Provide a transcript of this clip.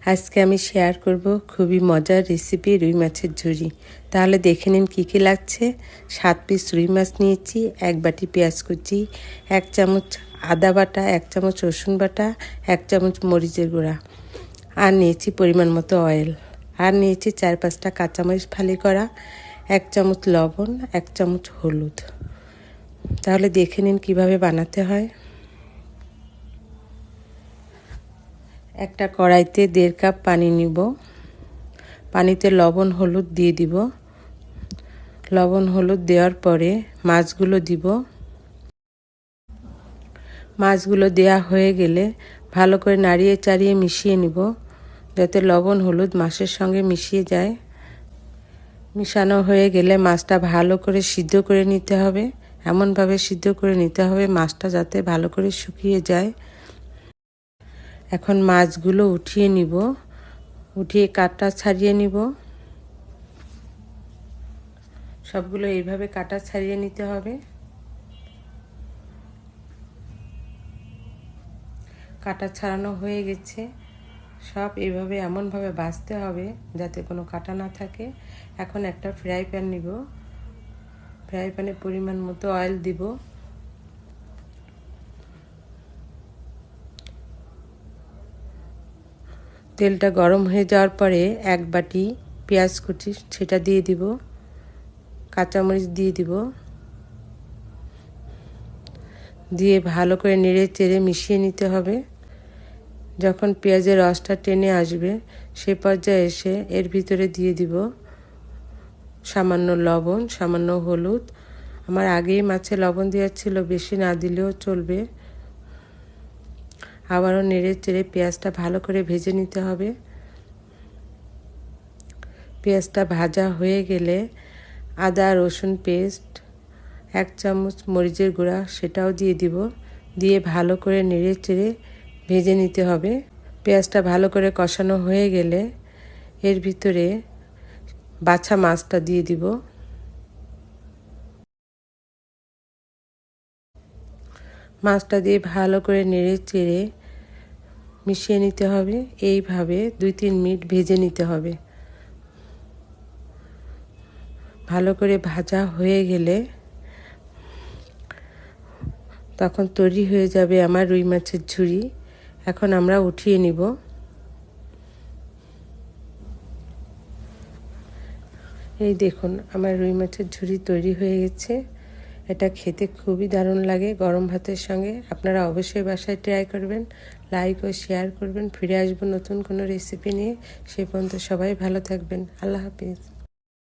আজকে আমি শেয়ার করব খুবই মজার রেসিপি রুই মাছের ঝুরি। তাহলে দেখে নিন কী কী লাগছে। 7 পিস রুই মাছ নিয়েছি, 1 বাটি পেঁয়াজ কুচি, 1 চামচ আদা বাটা, 1 চামচ রসুন বাটা, 1 চামচ মরিচের গুঁড়া, আর নিয়েছি পরিমাণ মতো অয়েল, আর নিয়েছি 4-5টা কাঁচামরিচ ফালি করা, 1 চামচ লবণ, 1 চামচ হলুদ। তাহলে দেখে নিন কীভাবে বানাতে হয়। একটা কড়াইতে 1.5 কাপ পানি নিব। পানিতে লবণ হলুদ দিয়ে দিব। লবণ হলুদ দেওয়ার পরে মাছগুলো দিব। মাছগুলো দেওয়া হয়ে গেলে ভালো করে নাড়িয়ে চাড়িয়ে মিশিয়ে নিব, যাতে লবণ হলুদ মাছের সঙ্গে মিশিয়ে যায়। মিশানো হয়ে গেলে মাছটা ভালো করে সিদ্ধ করে নিতে হবে। এমনভাবে সিদ্ধ করে নিতে হবে মাছটা যাতে ভালো করে শুকিয়ে যায়। এখন মাছগুলো উঠিয়ে নিব, উঠিয়ে কাটা ছাড়িয়ে নিব। সবগুলো এইভাবে কাটা ছাড়িয়ে নিতে হবে। কাটা ছাড়ানো হয়ে গেছে। সব এইভাবে এমনভাবে ভাজতে হবে যাতে কোনো কাটা না থাকে। এখন একটা ফ্রাই প্যান নিব। ফ্রাই প্যানে পরিমাণ মতো অয়েল দিব। তেলটা গরম হয়ে যাওয়ার পরে 1 বাটি পেঁয়াজ কুচি সেটা দিয়ে দিব, কাঁচামরিচ দিয়ে দিব, দিয়ে ভালো করে নেড়ে চেড়ে মিশিয়ে নিতে হবে। যখন পেঁয়াজের রসটা টেনে আসবে সে পর্যায়ে এসে এর ভিতরে দিয়ে দিব সামান্য লবণ, সামান্য হলুদ। আমার আগেই মাছে লবণ দেওয়া ছিল, বেশি না দিলেও চলবে। আবারও নেড়ে চেড়ে পেঁয়াজটা ভালো করে ভেজে নিতে হবে। পেঁয়াজটা ভাজা হয়ে গেলে আদা রসুন পেস্ট, 1 চামচ মরিচের গুঁড়া সেটাও দিয়ে দিব। দিয়ে ভালো করে নেড়ে চেড়ে ভেজে নিতে হবে। পেঁয়াজটা ভালো করে কষানো হয়ে গেলে এর ভিতরে বাছা মাছটা দিয়ে দিব। মাছটা দিয়ে ভালো করে নেড়ে চেড়ে মিশিয়ে নিতে হবে। এইভাবে 2-3 মিনিট ভেজে নিতে হবে। ভালো করে ভাজা হয়ে গেলে তখন তৈরি হয়ে যাবে আমার রুই মাছের ঝুরি। এখন আমরা উঠিয়ে নিব। এই দেখুন আমার রুই মাছের ঝুরি তৈরি হয়ে গেছে। এটা খেতে খুবই দারুণ লাগে গরম ভাতের সঙ্গে। আপনারা অবশ্যই বাসায় ট্রাই করবেন, লাইক ও শেয়ার করবেন। ফিরে আসবো নতুন কোনো রেসিপি নিয়ে। সে পর্যন্ত সবাই ভালো থাকবেন। আল্লাহ হাফিজ।